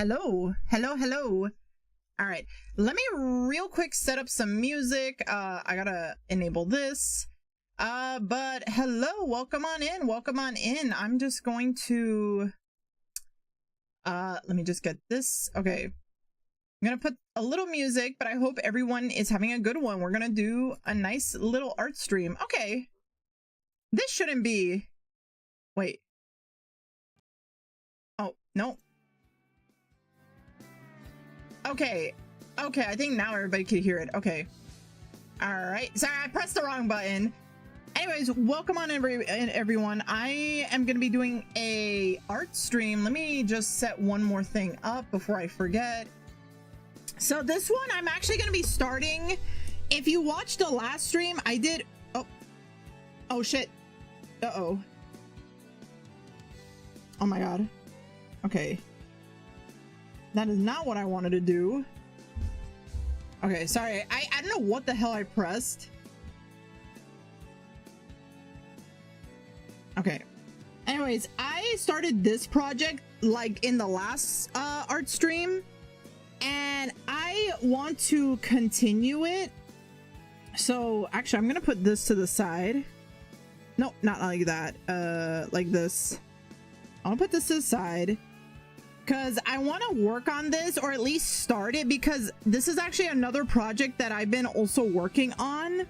Hello, hello, hello. All right, let me real quick set up some music. I gotta enable this. But hello, welcome on in, welcome on in. I'm just going to, let me just get this. Okay, I'm gonna put a little music, but I hope everyone is having a good one. We're gonna do a nice little art stream. Okay, this shouldn't be, wait. Oh, no. Okay, I think now everybody can hear it. Okay, all right, sorry, I pressed the wrong button. Anyways, welcome on everyone. I am going to be doing a art stream. Let me just set one more thing up before I forget. So this one I'm actually going to be starting. If you watched the last stream, I did, oh shit, oh my god. Okay, that is not what I wanted to do. Okay, sorry, I don't know what the hell I pressed. Okay, anyways, I started this project like in the last art stream, and I want to continue it. So actually I'm gonna put this to the side. No, not like that, like this. I'll put this to the side because I want to work on this, or at least start it, because this is actually another project that I've been also working on.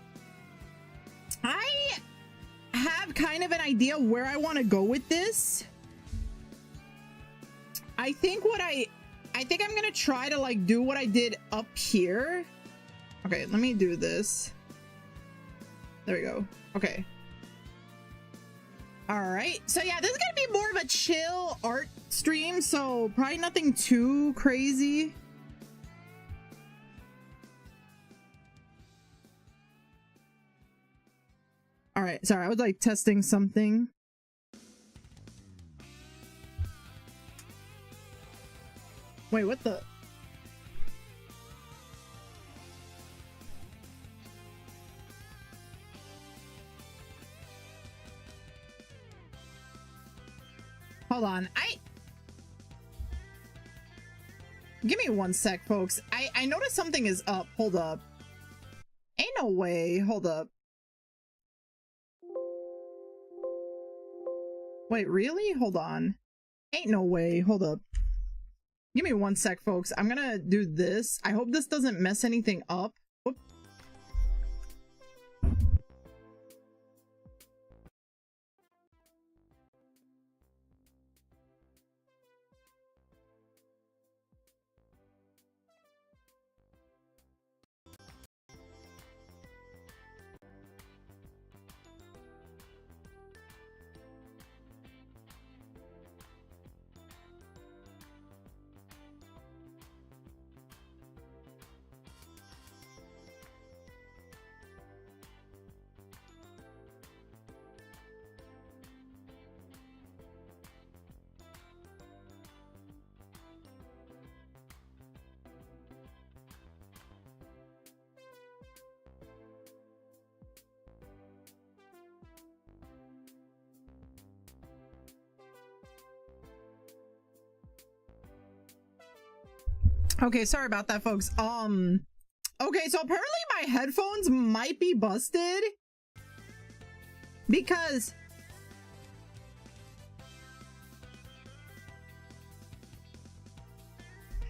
I have kind of an idea where I want to go with this. I think I'm gonna try to like do what I did up here. Okay, let me do this. There we go. Okay, all right, so yeah, this is gonna be more of a chill art stream, so probably nothing too crazy. All right, sorry, I was like testing something. Wait, what the? Hold on, give me one sec, folks. I noticed something is up. Hold up. Ain't no way. Hold up. Wait, really? Hold on. Ain't no way. Hold up. Give me one sec, folks. I'm gonna do this. I hope this doesn't mess anything up. Whoop. Okay, sorry about that, folks. Okay, so apparently my headphones might be busted because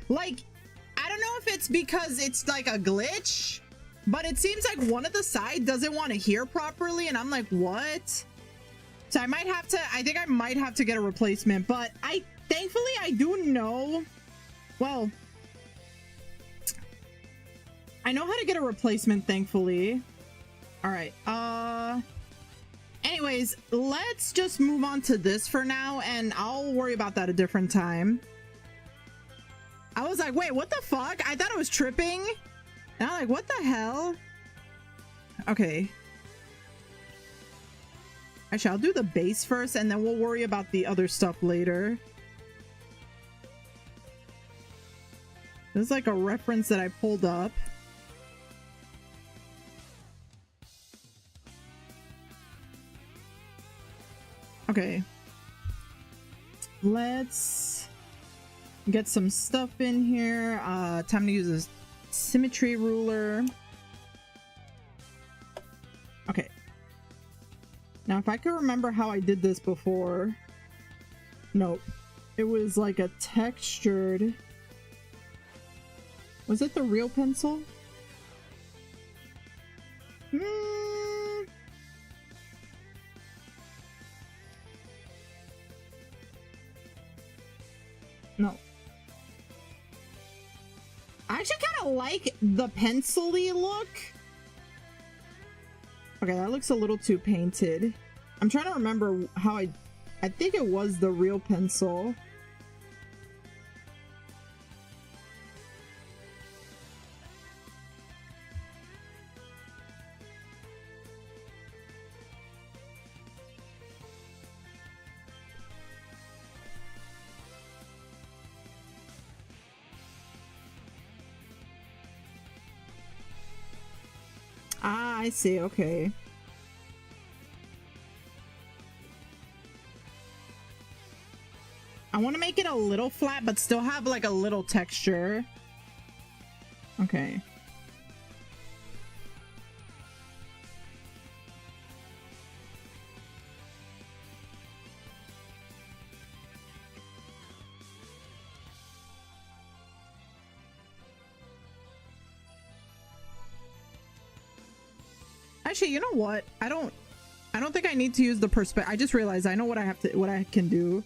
like, I don't know if it's because it's like a glitch, but it seems like one of the side doesn't want to hear properly, and I'm like, what? So I might have to, I think I might have to get a replacement, but thankfully I do know, well, I know how to get a replacement, thankfully. All right, anyways, let's just move on to this for now, and I'll worry about that a different time. I was like, wait, what the fuck? I thought I was tripping, and I'm like, what the hell? Okay, actually, I'll do the base first, and then we'll worry about the other stuff later. This is like a reference that I pulled up. Okay, let's get some stuff in here. Time to use a symmetry ruler. Okay. Now, if I could remember how I did this before. Nope. It was like a textured... Was it the real pencil? No. I actually kind of like the pencil-y look. Okay, that looks a little too painted. I'm trying to remember how I think it was the real pencil. Ah, I see. Okay. I want to make it a little flat, but still have like a little texture. Okay. Actually, you know what? I don't think I need to use the perspective. I just realized I know what I can do.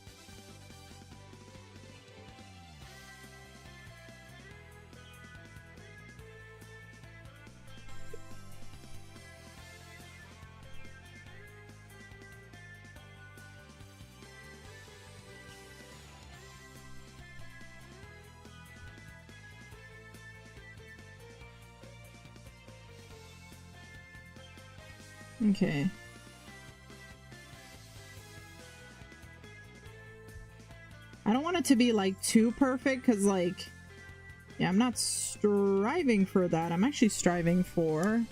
Okay. I don't want it to be like too perfect because like, yeah, I'm not striving for that. I'm actually striving for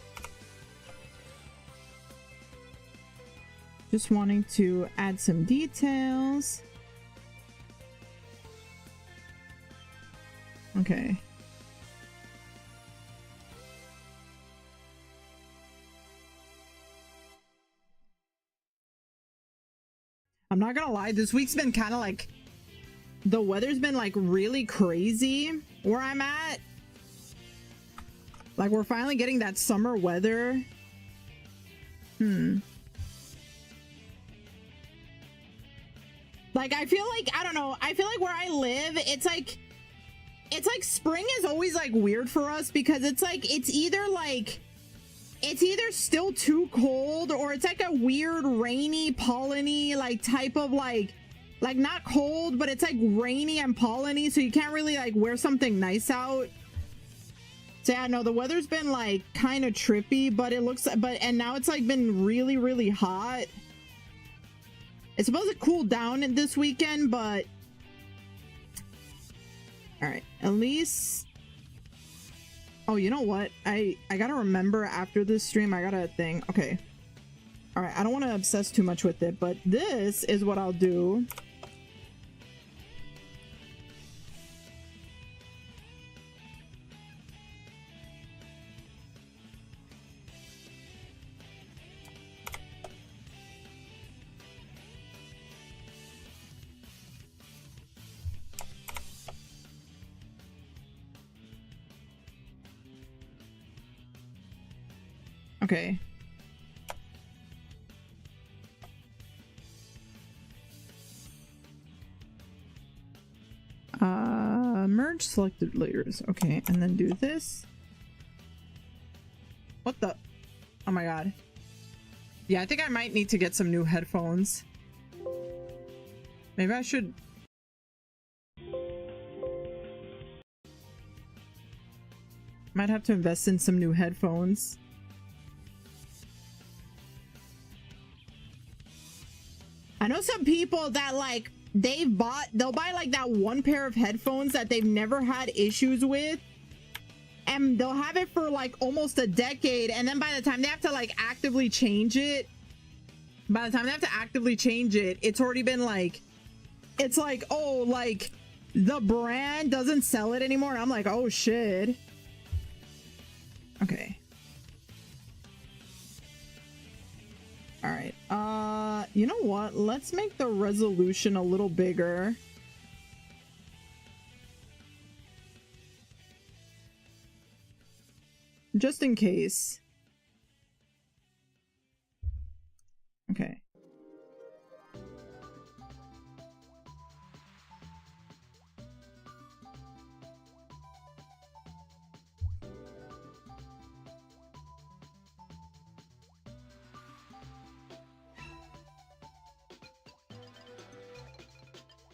just wanting to add some details. Okay. I'm not gonna lie, this week's been kind of like, the weather's been like really crazy where I'm at. Like we're finally getting that summer weather. Like I feel like, I don't know, I feel like where I live, it's like spring is always like weird for us because it's like, it's either still too cold or it's like a weird rainy pollen-y like type of like not cold, but it's like rainy and pollen-y, so you can't really like wear something nice out. So yeah, no, the weather's been like kind of trippy, but it looks, and now it's like been really, really hot. It's supposed to cool down this weekend, but all right, at least. Oh, you know what? I gotta remember after this stream, I got a thing. Okay. All right, I don't want to obsess too much with it, but this is what I'll do. Okay. Merge selected layers. Okay, and then do this. What the? Oh my god. Yeah, I think I might need to get some new headphones. Maybe I should... Might have to invest in some new headphones. I know some people that like they'll buy like that one pair of headphones that they've never had issues with, and they'll have it for like almost a decade, and then by the time they have to like actively change it, it's already been like, it's like, oh, like the brand doesn't sell it anymore. I'm like, oh shit. Okay. All right. You know what? Let's make the resolution a little bigger. Just in case. Okay.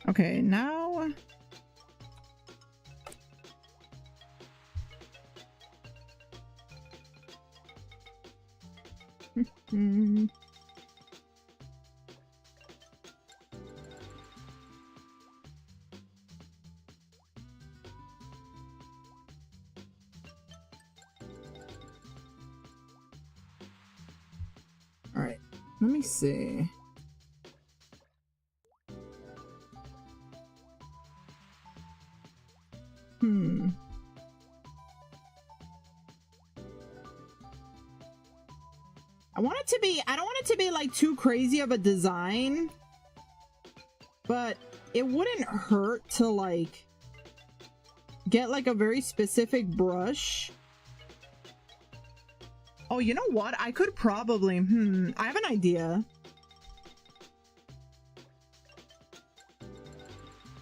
Okay, now all right, let me see. I don't want it to be like too crazy of a design, but it wouldn't hurt to like get like a very specific brush. Oh, you know what? I could probably, I have an idea.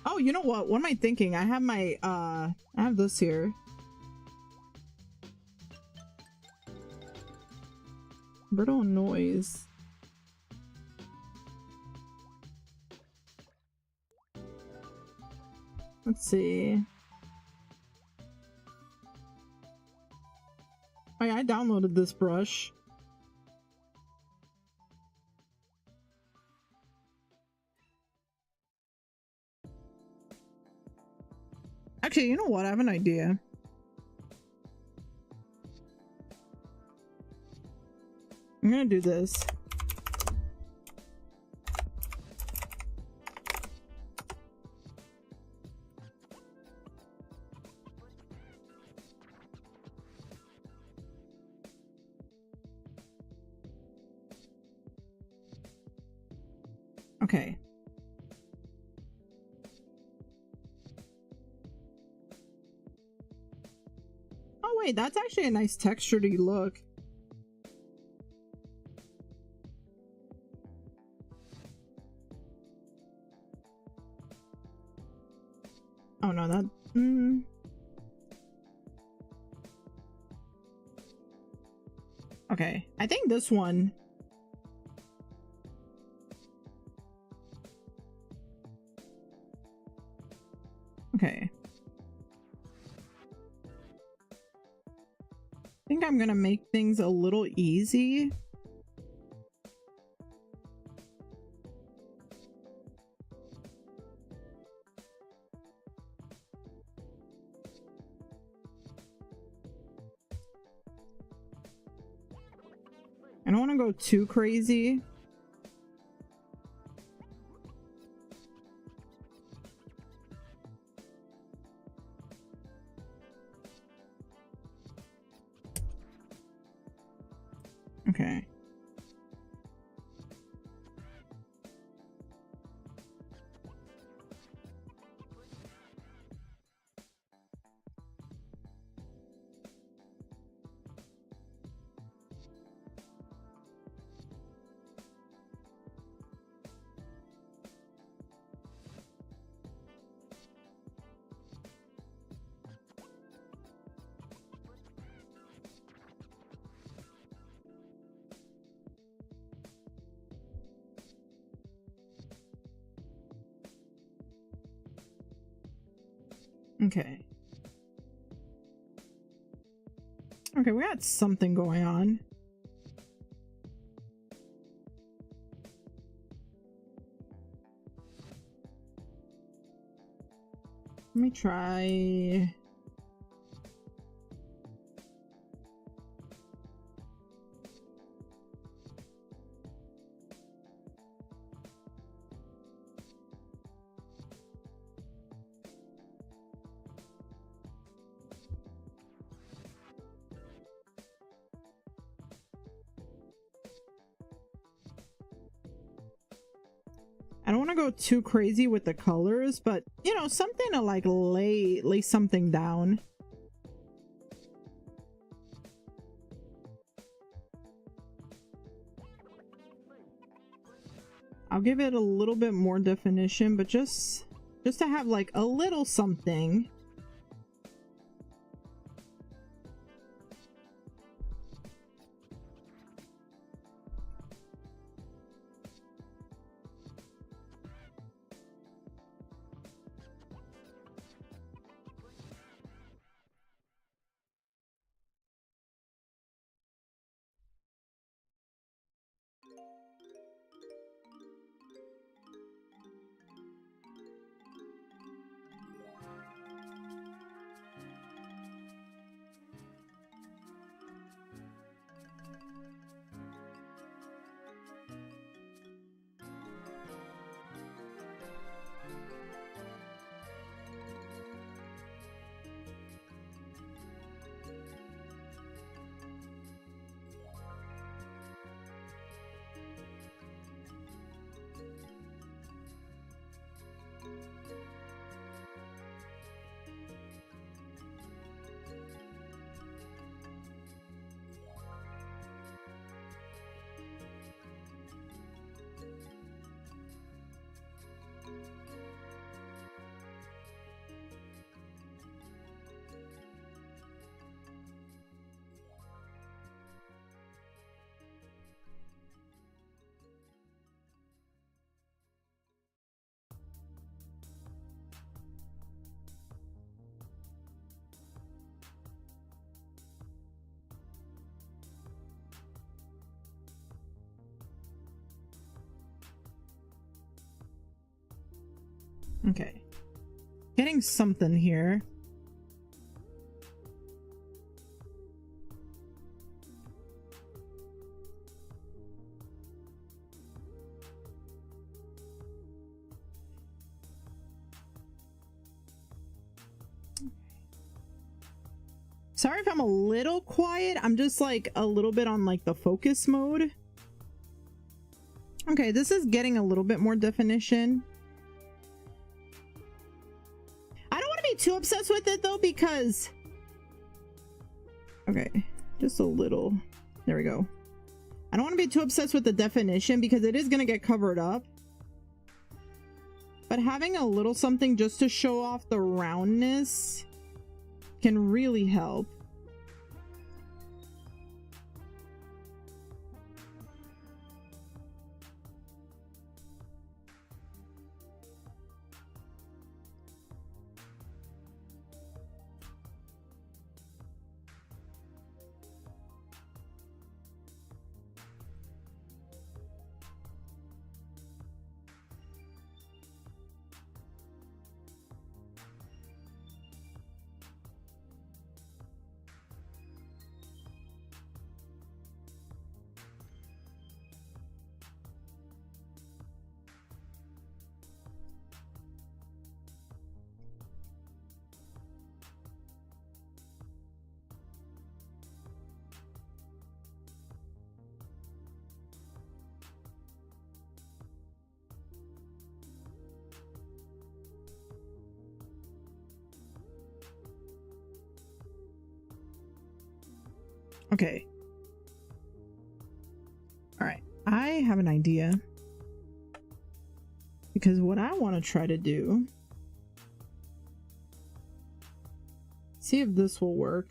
Oh, you know what? What am I thinking? I have my, I have this here. Brittle noise. Let's see. Oh yeah, I downloaded this brush. Actually, you know what? I have an idea. I'm gonna do this. Okay. Oh wait, that's actually a nice textured look. Oh no, that... Okay, I think this one... Okay. I think I'm gonna make things a little easy. I don't want to go too crazy. Okay. Okay. Okay, we got something going on. Let me try... I don't want to go too crazy with the colors, but you know, something to like lay something down. I'll give it a little bit more definition, but just to have like a little something. Okay, getting something here. Sorry if I'm a little quiet. I'm just like a little bit on like the focus mode. Okay, this is getting a little bit more definition. I don't want to be too obsessed with it though, because okay, just a little. There we go. I don't want to be too obsessed with the definition because it is going to get covered up. But having a little something just to show off the roundness can really help. Okay. All right. I have an idea. Because what I want to try to do, see if this will work.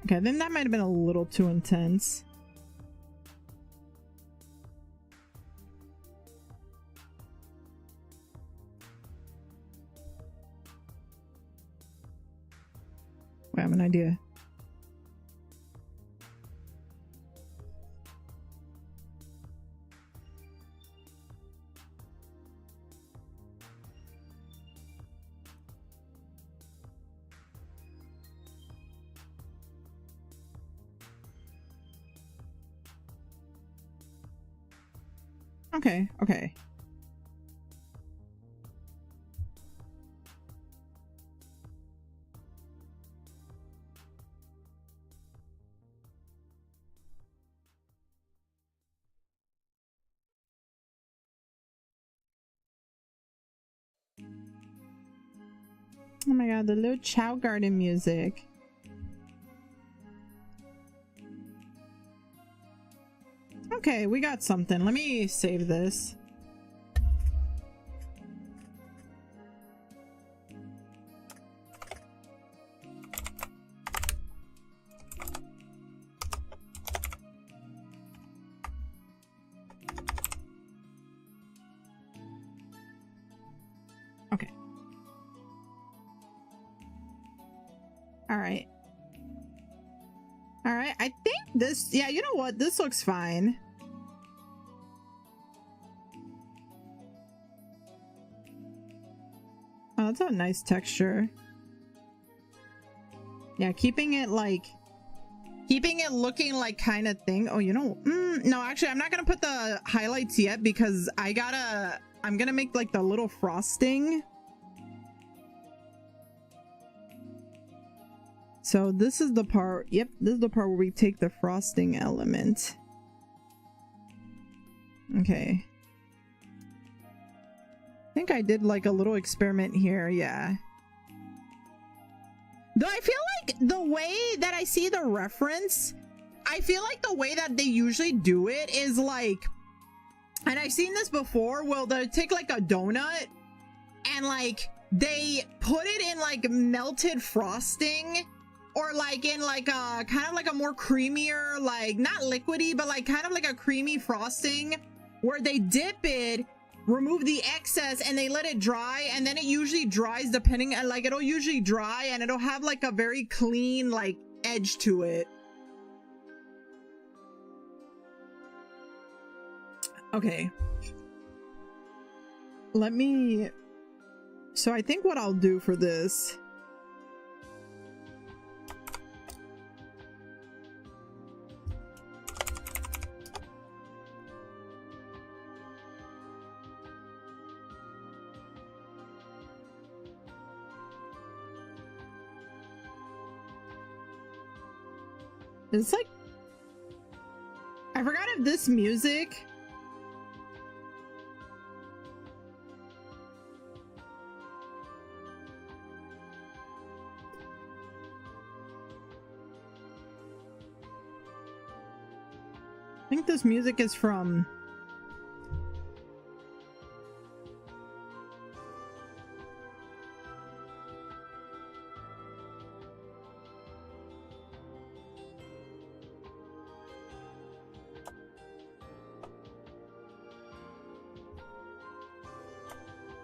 Okay, then that might have been a little too intense. Wait, I have an idea. Okay, okay. Oh my god, the little Chow Garden music. Okay, we got something. Let me save this. Okay. All right. All right. I think this, yeah, you know what? This looks fine. Oh, that's a nice texture. Yeah, keeping it looking like kind of thing. Oh, you know, no, actually, I'm not gonna put the highlights yet because I'm gonna make like the little frosting. So this is the part, yep, this is the part where we take the frosting element. Okay. I think I did like a little experiment here, yeah. Though I feel like the way that I see the reference, I feel like the way that they usually do it is like, and I've seen this before, well, they take like a donut and like they put it in like melted frosting, or like in like a kind of like a more creamier, like not liquidy, but like kind of like a creamy frosting where they dip it, remove the excess, and they let it dry, and then it usually dries depending, and like it'll usually dry and it'll have like a very clean like edge to it. Okay. Let me, so I think what I'll do for this, it's like, I forgot if this music, I think this music is from,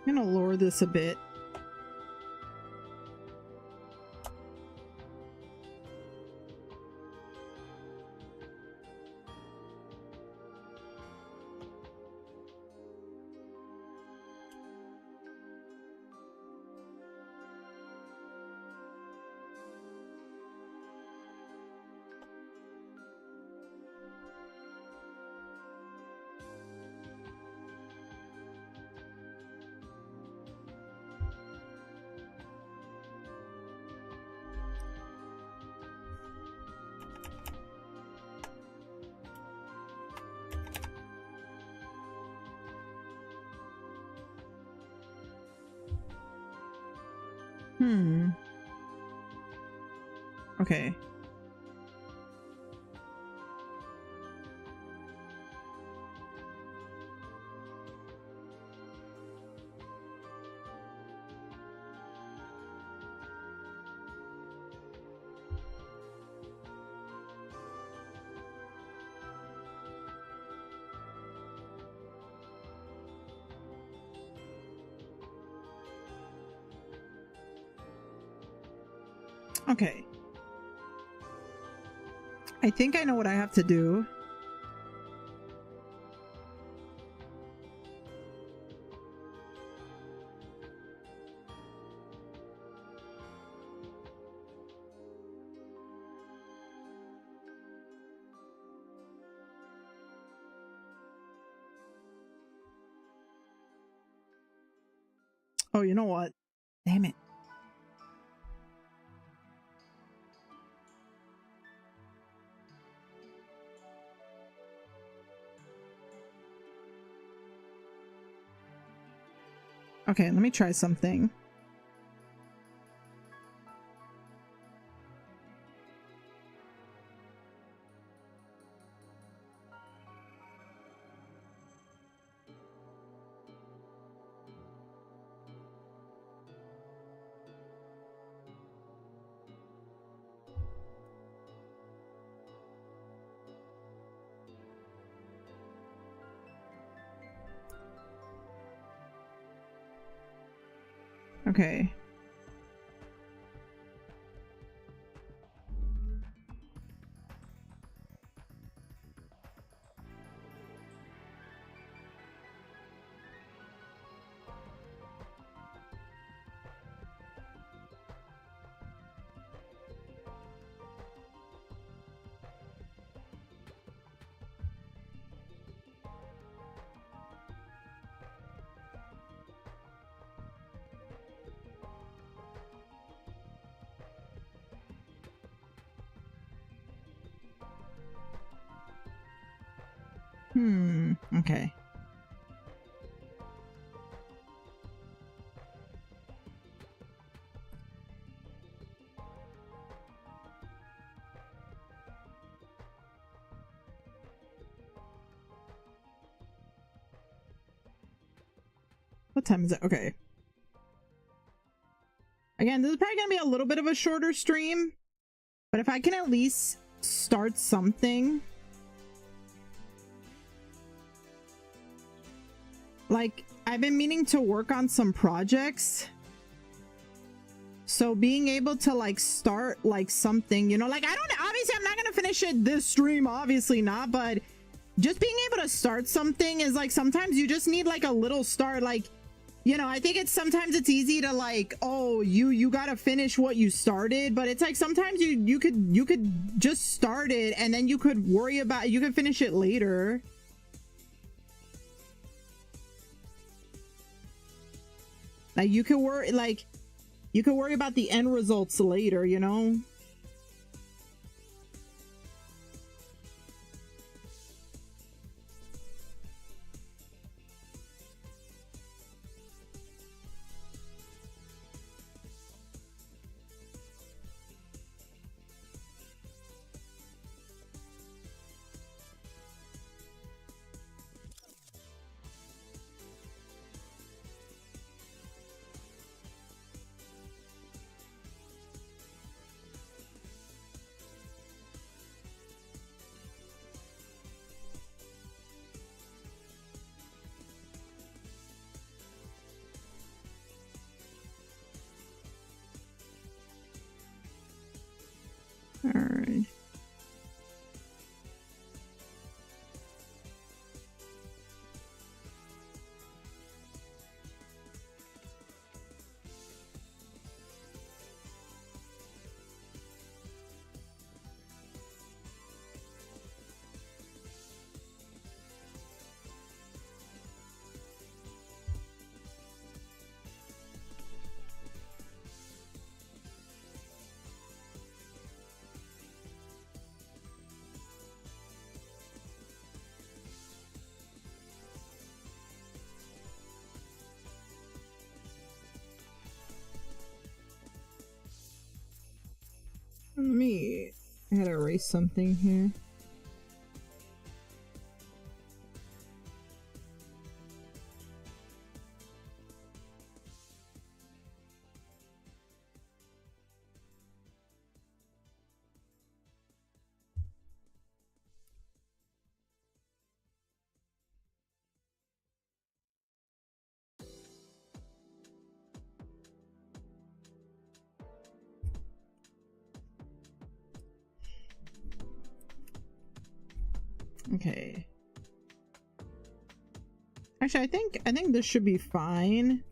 I'm gonna lower this a bit. Okay. Okay. I think I know what I have to do. Oh, you know what? Damn it. Okay, let me try something. Okay. Okay. What time is it? Okay. Again, this is probably gonna be a little bit of a shorter stream, but if I can at least start something. Like, I've been meaning to work on some projects. So being able to like start like something, you know, like obviously I'm not gonna finish it this stream, obviously not, but just being able to start something is like, sometimes you just need like a little start. Like, you know, I think sometimes it's easy to like, oh, you gotta finish what you started, but it's like sometimes you could just start it and then you could you could finish it later. Like you could worry about the end results later, you know? All right. I gotta erase something here. Okay. Actually, I think this should be fine.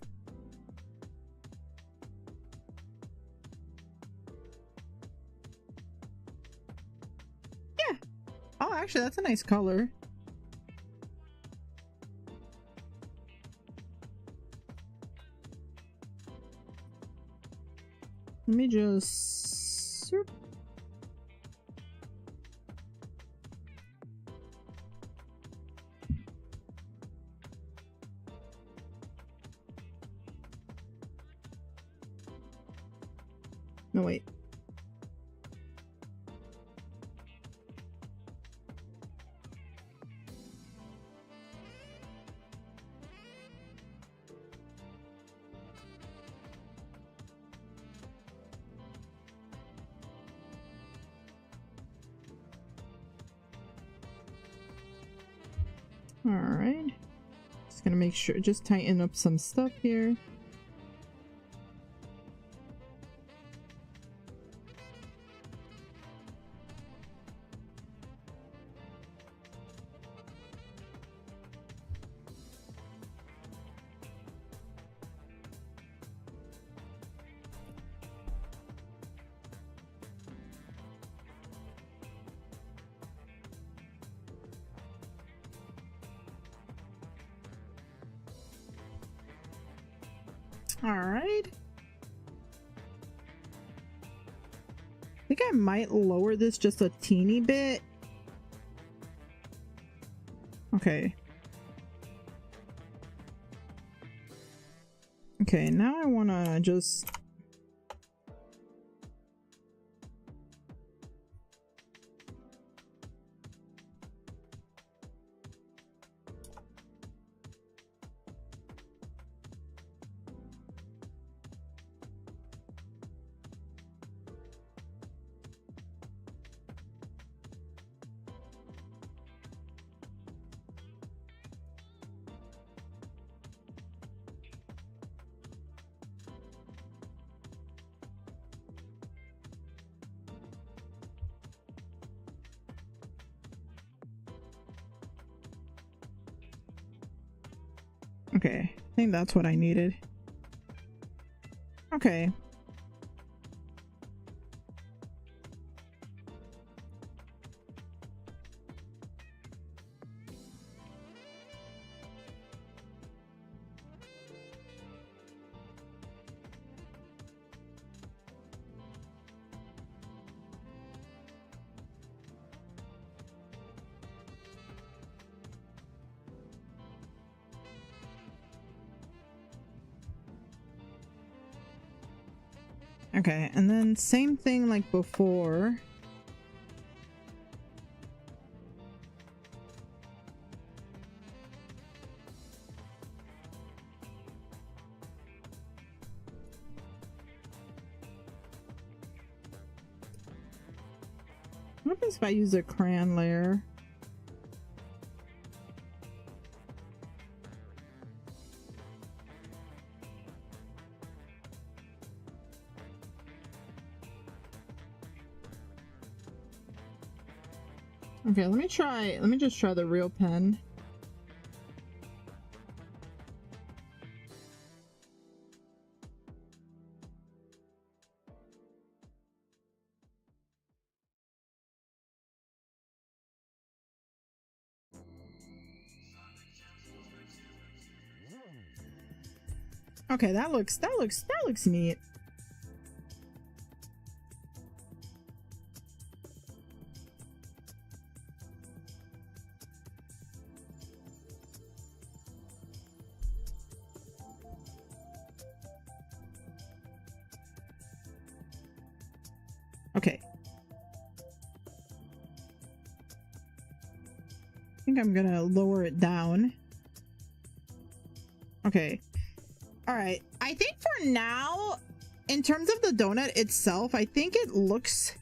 Yeah. Oh, actually, that's a nice color. let me just... No, wait. All right. Just gonna make sure, just tighten up some stuff here. All right. I think I might lower this just a teeny bit. Okay. Okay, now I want to just... Okay, I think that's what I needed. Okay. Okay, and then same thing like before. What happens if I use a crayon layer? Okay, let me just try the real pen. Okay, that looks neat. Okay. I think I'm gonna lower it down. Okay. All right. I think for now, in terms of the donut itself, I think it looks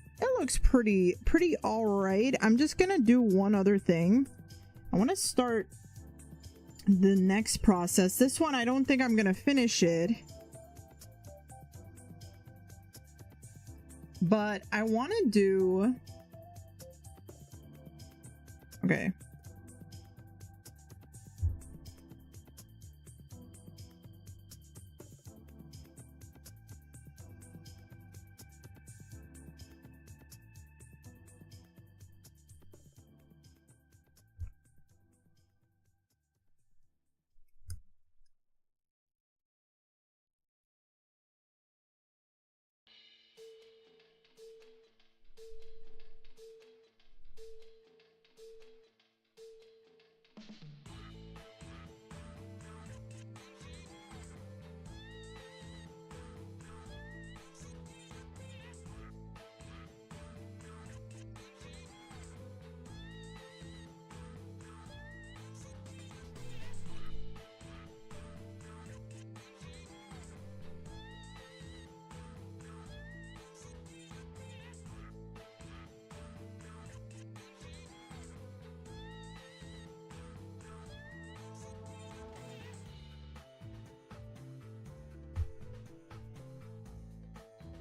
pretty all right. I'm just gonna do one other thing. I want to start the next process. This one, I don't think I'm gonna finish it, but I want to do... Okay.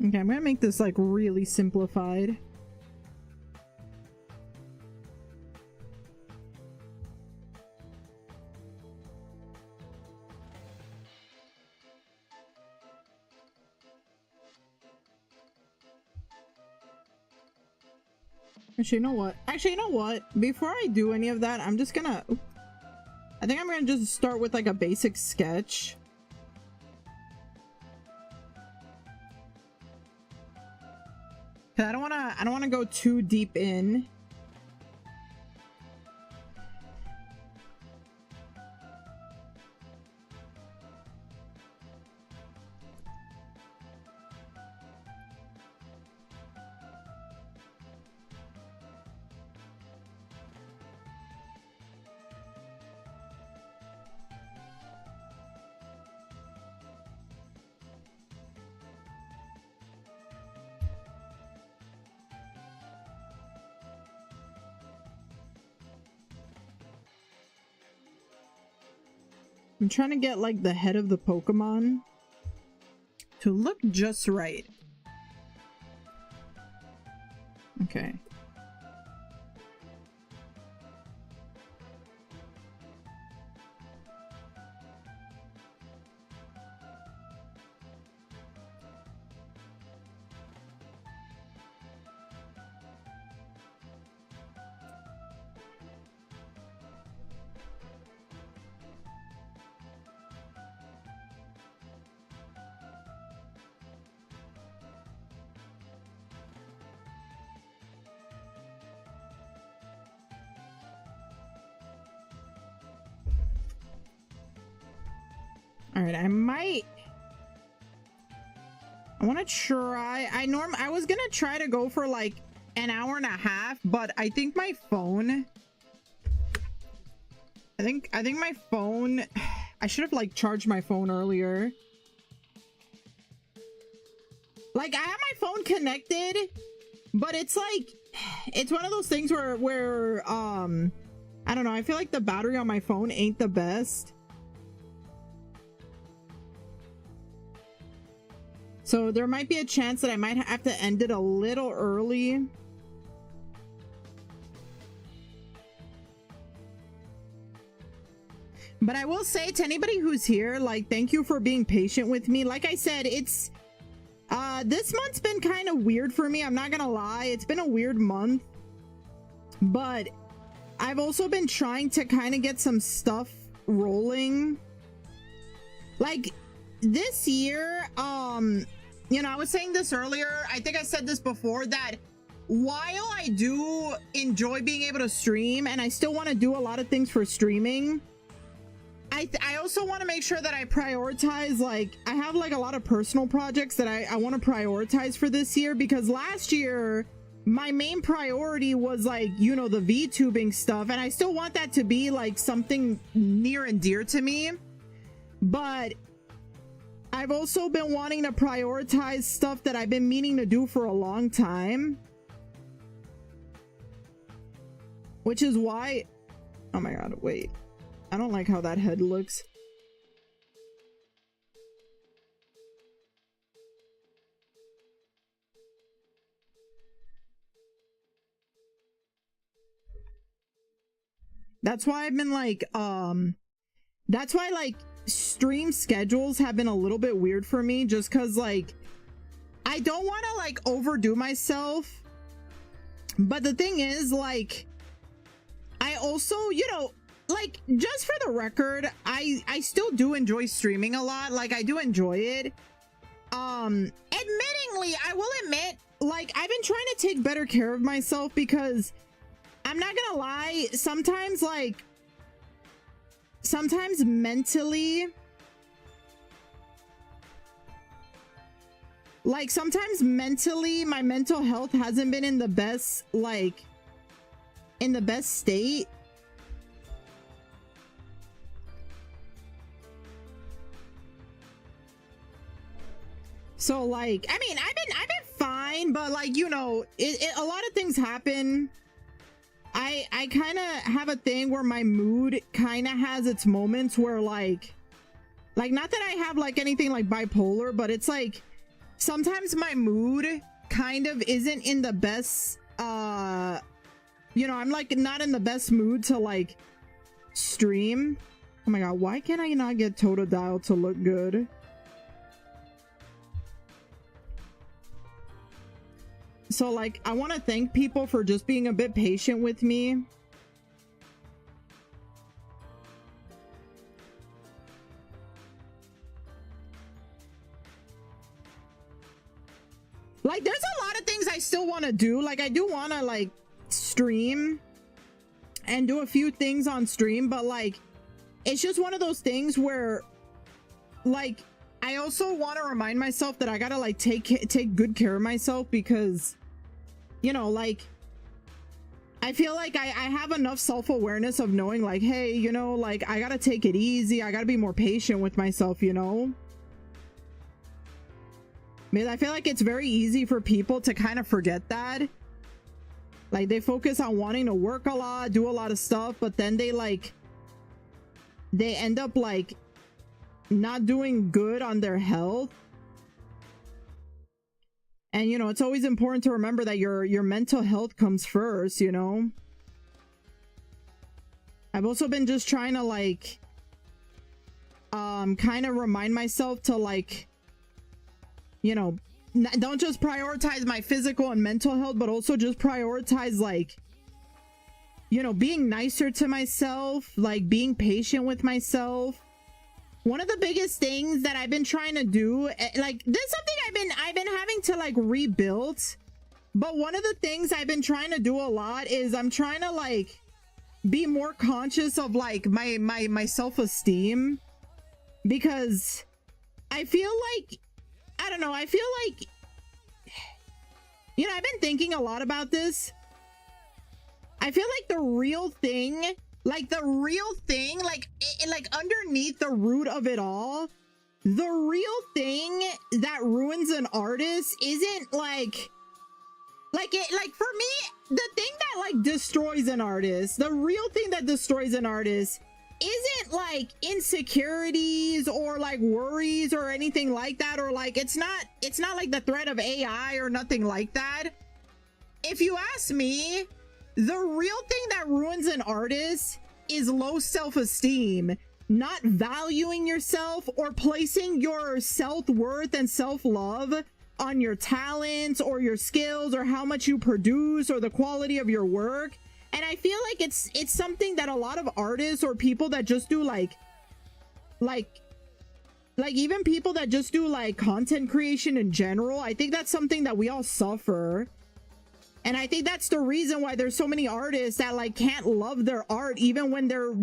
Okay, I'm gonna make this like really simplified. Actually, you know what? Before I do any of that, I'm just gonna... I think I'm gonna just start with like a basic sketch. I don't wanna go too deep in. I'm trying to get like the head of the Pokemon to look just right. Okay. All right, I want to try. I was gonna try to go for like an hour and a half, but I think my phone. I think my phone. I should have like charged my phone earlier. Like I have my phone connected, but it's like it's one of those things where I don't know. I feel like the battery on my phone ain't the best. So there might be a chance that I might have to end it a little early. But I will say to anybody who's here, like, thank you for being patient with me. Like I said, it's this month's been kind of weird for me. I'm not gonna lie. It's been a weird month. But I've also been trying to kind of get some stuff rolling. Like this year, you know, I was saying this earlier. I think I said this before, that while I do enjoy being able to stream and I still want to do a lot of things for streaming, I also want to make sure that I prioritize, like, I have like a lot of personal projects that I want to prioritize for this year, because last year my main priority was like, you know, the VTubing stuff, and I still want that to be like something near and dear to me. But I've also been wanting to prioritize stuff that I've been meaning to do for a long time. Which is why... Oh my god, wait. I don't like how that head looks. That's why I've been like, that's why like stream schedules have been a little bit weird for me, just because like I don't want to like overdo myself, but the thing is, like, I also, you know, like, just for the record, I still do enjoy streaming a lot. Like, I do enjoy it. Admittingly, I will admit, like, I've been trying to take better care of myself, because I'm not gonna lie, sometimes, like, sometimes mentally, my mental health hasn't been in the best, like, in the best state. So like, I mean, I've been fine, but like, you know, a lot of things happen. I kind of have a thing where my mood kind of has its moments where like not that I have like anything like bipolar, but it's like sometimes my mood kind of isn't in the best, you know, I'm like not in the best mood to like stream. Oh my god, why can't I not get Totodile to look good? So like, I want to thank people for just being a bit patient with me. Like, there's a lot of things I still want to do. Like, I do want to like stream and do a few things on stream, but like, it's just one of those things where like, I also want to remind myself that I gotta like take good care of myself, because you know, like, I feel like I have enough self-awareness of knowing like, hey, you know, like, I gotta take it easy. I gotta be more patient with myself, you know? Because I feel like it's very easy for people to kind of forget that. Like, they focus on wanting to work a lot, do a lot of stuff, but then they end up like not doing good on their health. And you know, it's always important to remember that your mental health comes first, you know. I've also been just trying to like kind of remind myself to like, you know, don't just prioritize my physical and mental health, but also just prioritize like, you know, being nicer to myself, like being patient with myself. One of the biggest things that I've been trying to do, like, this is something I've been having to like rebuild, but one of the things I've been trying to do a lot is I'm trying to like be more conscious of like my self-esteem, because I feel like, I don't know, I feel like, you know, I've been thinking a lot about this. I feel like the real thing, like underneath the root of it all, the real thing that ruins an artist isn't like for me, the thing that like destroys an artist, the real thing that destroys an artist isn't like insecurities or like worries or anything like that, or like it's not like the threat of AI or nothing like that. If you ask me, the real thing that ruins an artist is low self-esteem, not valuing yourself or placing your self-worth and self-love on your talents or your skills or how much you produce or the quality of your work. And I feel like it's something that a lot of artists or people that just do like even people that just do like content creation in general, I think that's something that we all suffer. And I think that's the reason why there's so many artists that like can't love their art even when they're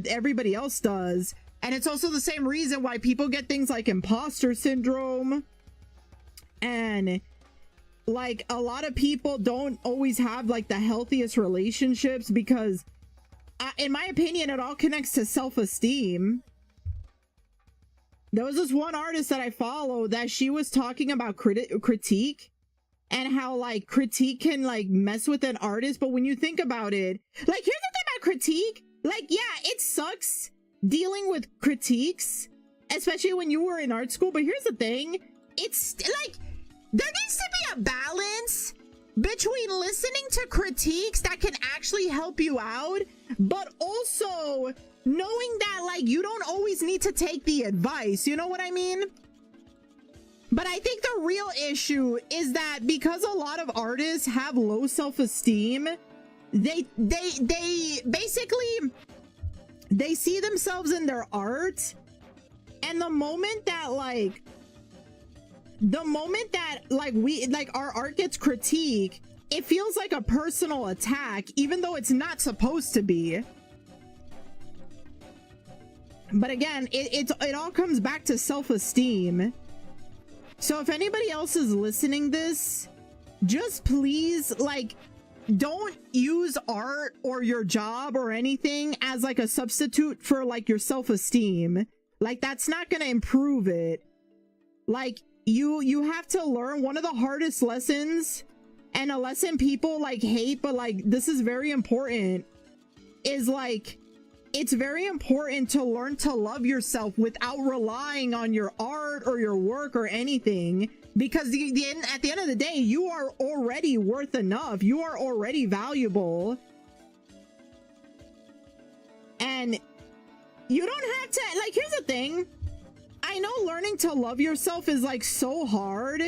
everybody else does. And it's also the same reason why people get things like imposter syndrome, and like a lot of people don't always have like the healthiest relationships, because in my opinion, it all connects to self-esteem. There was this one artist that I follow that she was talking about critique, and how like critique can like mess with an artist. But when you think about it, like, here's the thing about critique, like, yeah, it sucks dealing with critiques, especially when you were in art school, but here's the thing, it's like there needs to be a balance between listening to critiques that can actually help you out, but also knowing that like you don't always need to take the advice, you know what I mean? But I think the real issue is that because a lot of artists have low self-esteem, they basically, they see themselves in their art, and the moment that our art gets critiqued, it feels like a personal attack, even though it's not supposed to be. But again, it all comes back to self-esteem. So if anybody else is listening this, just please, like, don't use art or your job or anything as like a substitute for like your self-esteem. Like, that's not gonna improve it. Like, you have to learn one of the hardest lessons, and a lesson people like hate, but like this is very important, is like, it's very important to learn to love yourself without relying on your art or your work or anything, because at the end of the day, you are already worth enough. You are already valuable. And you don't have to, like, here's the thing. I know learning to love yourself is like so hard,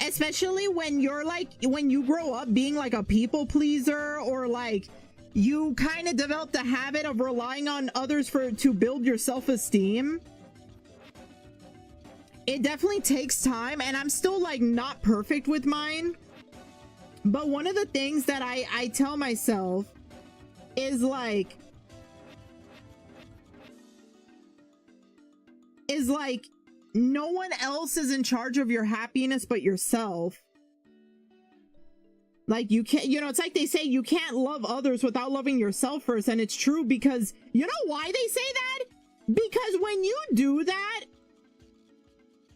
especially when you're like, when you grow up being like a people pleaser, or like you kind of develop the habit of relying on others to build your self-esteem. It definitely takes time, and I'm still like not perfect with mine. But one of the things that I tell myself is like, no one else is in charge of your happiness but yourself. Like, you can't, you know, it's like they say you can't love others without loving yourself first, and it's true, because you know why they say that? Because when you do that,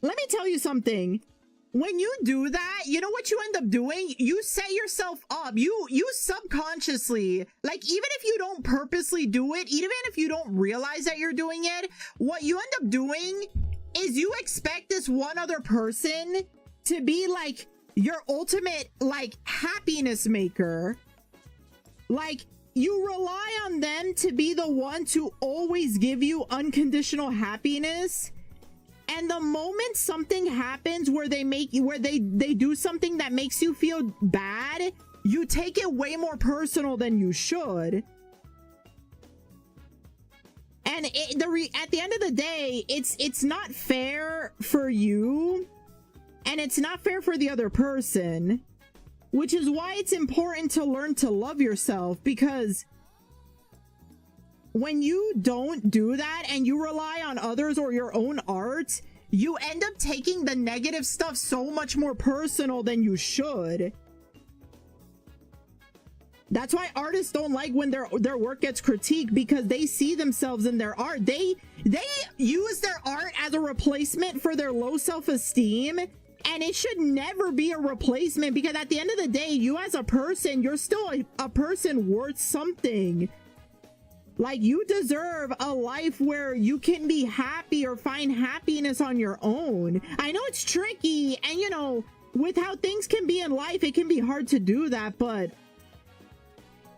let me tell you something. When you do that, you know what you end up doing? You set yourself up. You subconsciously, like, even if you don't purposely do it, even if you don't realize that you're doing it, what you end up doing is you expect this one other person to be like your ultimate, like, happiness maker. Like, you rely on them to be the one to always give you unconditional happiness. And the moment something happens where they do something that makes you feel bad, you take it way more personal than you should. And at the end of the day, it's not fair for you, and it's not fair for the other person, which is why it's important to learn to love yourself, because when you don't do that and you rely on others or your own art, you end up taking the negative stuff so much more personal than you should. That's why artists don't like when their work gets critiqued, because they see themselves in their art. They use their art as a replacement for their low self-esteem, and it should never be a replacement, because at the end of the day, you as a person, you're still a person worth something. Like, you deserve a life where you can be happy or find happiness on your own. I know it's tricky, and you know, with how things can be in life, it can be hard to do that, but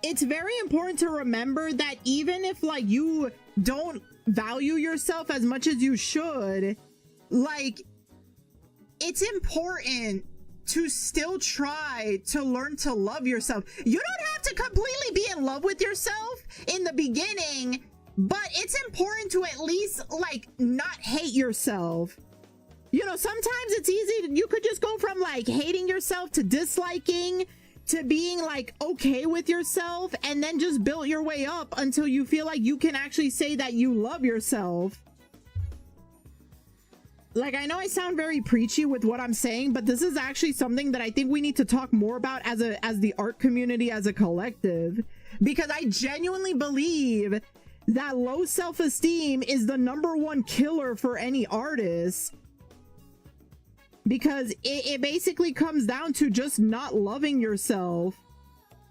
it's very important to remember that even if, like, you don't value yourself as much as you should, like, it's important to still try to learn to love yourself. You don't have to completely be in love with yourself in the beginning, but it's important to at least, like, not hate yourself. You know, sometimes it's easy. You could just go from, like, hating yourself to disliking to being, like, okay with yourself, and then just build your way up until you feel like you can actually say that you love yourself. Like, I know I sound very preachy with what I'm saying, but this is actually something that I think we need to talk more about as the art community, as a collective, because I genuinely believe that low self-esteem is the #1 killer for any artist, because it basically comes down to just not loving yourself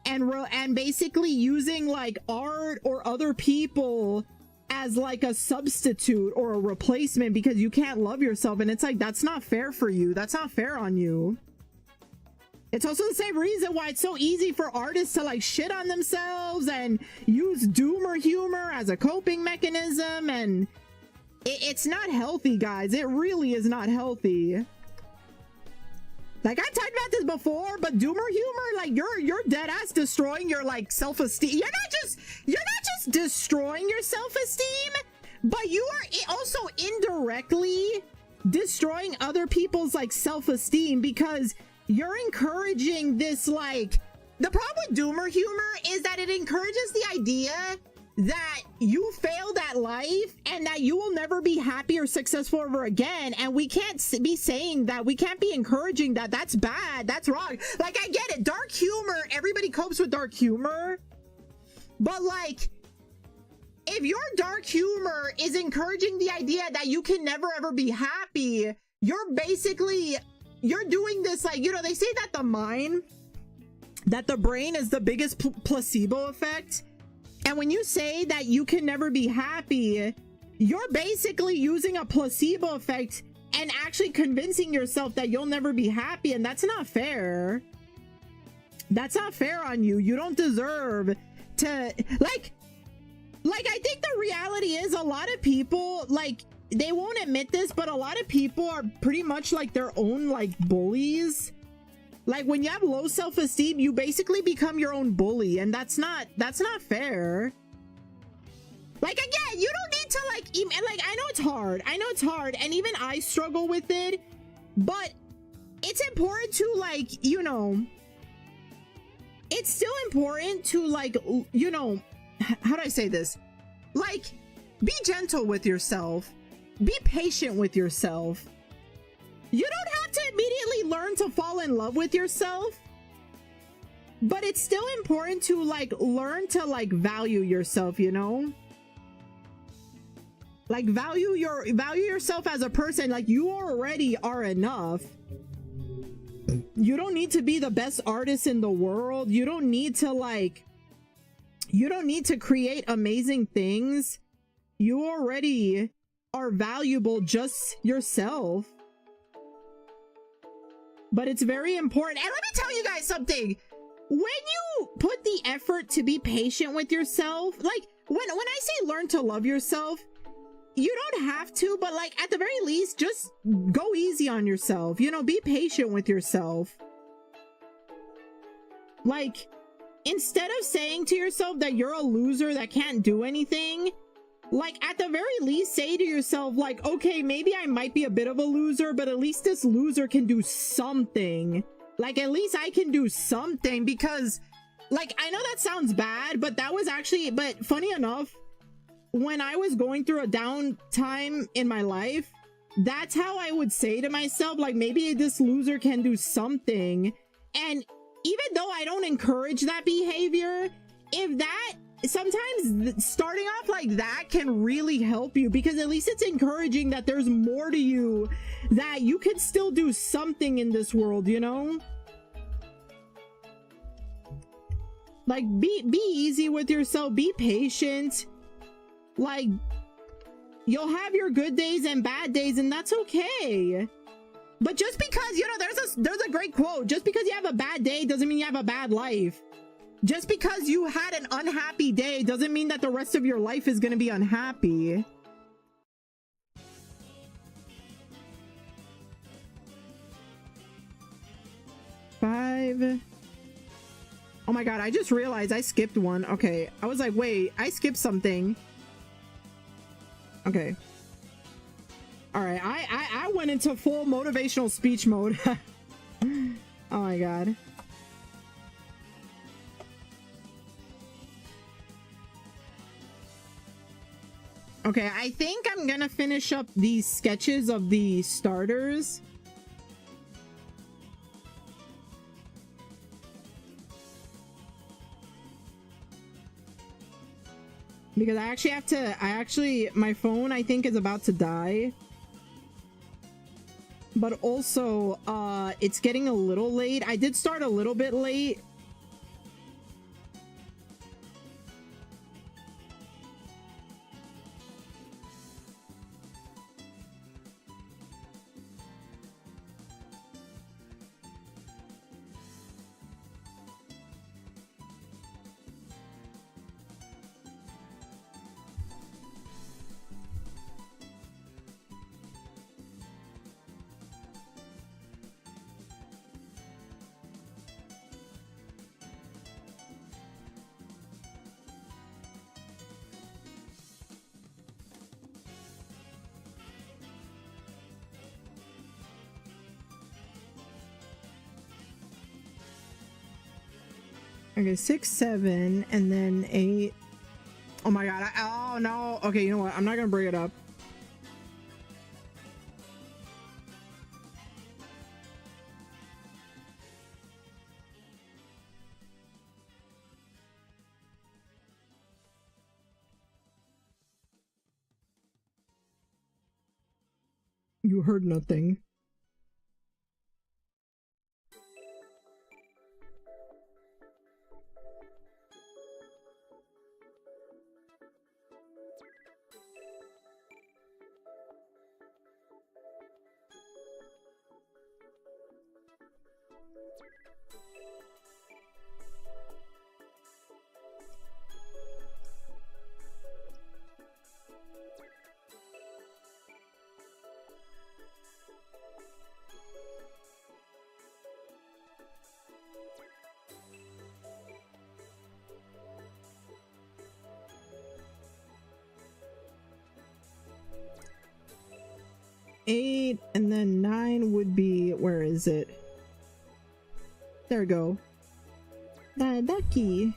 and basically using, like, art or other people as, like, a substitute or a replacement because you can't love yourself. And it's like, that's not fair for you. That's not fair on you. It's also the same reason why it's so easy for artists to, like, shit on themselves and use doomer humor as a coping mechanism, and it's not healthy, guys. It really is not healthy. Like, I've talked about this before, but doomer humor, like, you're dead ass destroying your, like, self-esteem. You're not just destroying your self-esteem, but you are also indirectly destroying other people's, like, self-esteem, because you're encouraging this, like, the problem with doomer humor is that it encourages the idea that you failed at life and that you will never be happy or successful ever again. And we can't be saying that. We can't be encouraging that. That's bad. That's wrong. Like, I get it. Dark humor. Everybody copes with dark humor. But like, if your dark humor is encouraging the idea that you can never ever be happy, you're doing this, like, you know, they say that the brain is the biggest placebo effect. And when you say that you can never be happy, you're basically using a placebo effect and actually convincing yourself that you'll never be happy. And that's not fair. That's not fair on you. You don't deserve to, like I think the reality is a lot of people, like, they won't admit this, but a lot of people are pretty much like their own, like, bullies. Like, when you have low self-esteem, you basically become your own bully, and that's not fair. Like, again, you don't need to, like, I know it's hard, and even I struggle with it, but it's important to, like, you know, it's still important to, like, you know, how do I say this? Like, be gentle with yourself. Be patient with yourself. You don't have to immediately learn to fall in love with yourself, but it's still important to, like, learn to, like, value yourself, you know? Like, value yourself as a person. Like, you already are enough. You don't need to be the best artist in the world. You don't need to, like, you don't need to create amazing things. You already are valuable just yourself. But it's very important. And let me tell you guys something. When you put the effort to be patient with yourself, like, when I say learn to love yourself, you don't have to, but, like, at the very least, just go easy on yourself. You know, be patient with yourself. Like, instead of saying to yourself that you're a loser that can't do anything, like, at the very least, say to yourself, like, okay, maybe I might be a bit of a loser, but at least this loser can do something. Like, at least I can do something, because, like, I know that sounds bad, but that was actually, but funny enough, when I was going through a down time in my life, that's how I would say to myself, like, maybe this loser can do something. And even though I don't encourage that behavior, if that, sometimes starting off like that can really help you, because at least it's encouraging that there's more to you, that you can still do something in this world, you know? Like, be easy with yourself, be patient. Like, you'll have your good days and bad days, and that's okay. But just because, you know, there's a great quote, just because you have a bad day doesn't mean you have a bad life. Just because you had an unhappy day doesn't mean that the rest of your life is going to be unhappy. Five. Oh my god, I just realized I skipped one. Okay, I was like, wait, I skipped something. Okay. All right, I went into full motivational speech mode. Oh my god. Okay, I think I'm gonna finish up these sketches of the starters. Because I actually have to, my phone, I think, is about to die. But also, it's getting a little late. I did start a little bit late. Okay, 6, 7, and then 8. Oh my god. Oh no. Okay, you know what? I'm not gonna bring it up. You heard nothing. Eight, and then 9 would be, where is it? There we go. That key.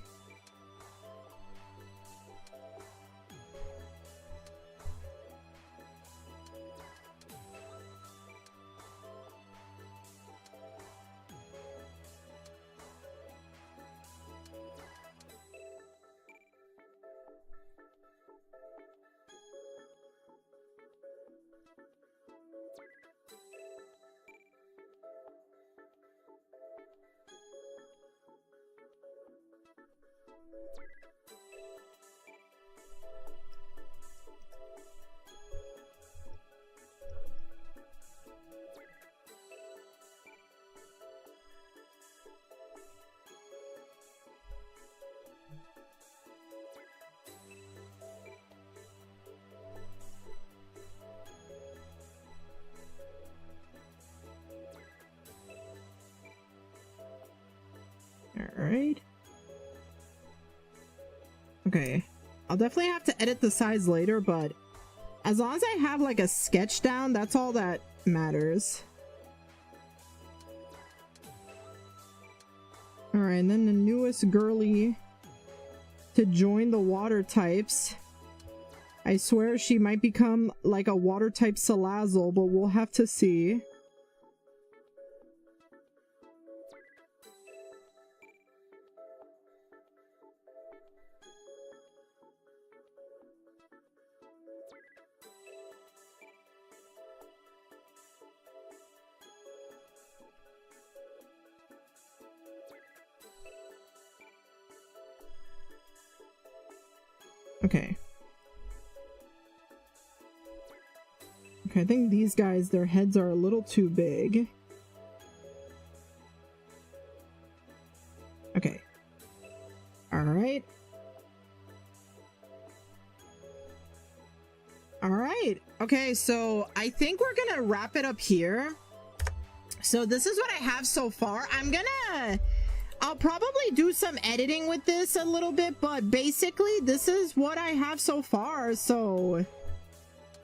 Alright. Okay. I'll definitely have to edit the size later, but as long as I have like a sketch down, that's all that matters. Alright, and then the newest girly to join the water types. I swear she might become like a water type Salazzle, but we'll have to see. Okay. Okay, I think these guys, their heads are a little too big. Okay. Alright. Alright. Okay, so I think we're gonna wrap it up here. So this is what I have so far. I'll probably do some editing with this a little bit, but basically this is what I have so far. So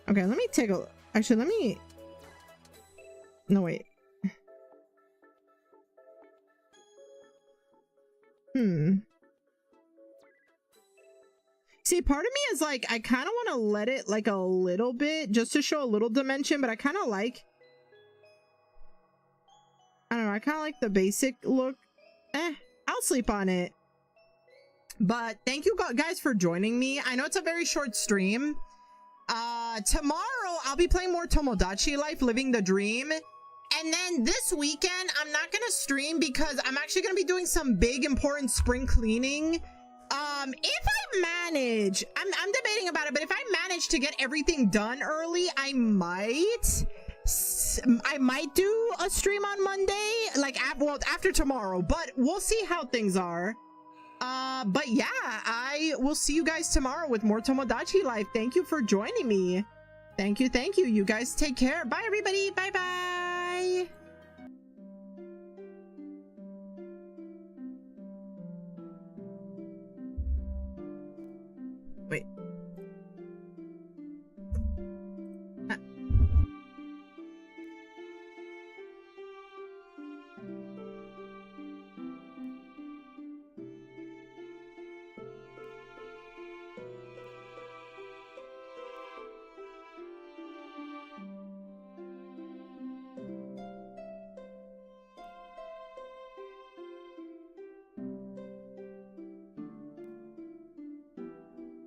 okay, let me take a actually let me no wait see, part of me is like I kind of want to let it like a little bit just to show a little dimension, but I kind of like, I don't know, I kind of like the basic look. I'll sleep on it. But thank you guys for joining me. I know it's a very short stream. Tomorrow I'll be playing more Tomodachi Life, Living the Dream. And then this weekend I'm not gonna stream because I'm actually gonna be doing some big important spring cleaning. If I manage, I'm debating about it, but if I manage to get everything done early, I might do a stream on Monday, like after tomorrow, but we'll see how things are. But yeah, I will see you guys tomorrow with more Tomodachi Life. Thank you for joining me. Thank you. You guys take care. Bye everybody. Bye bye.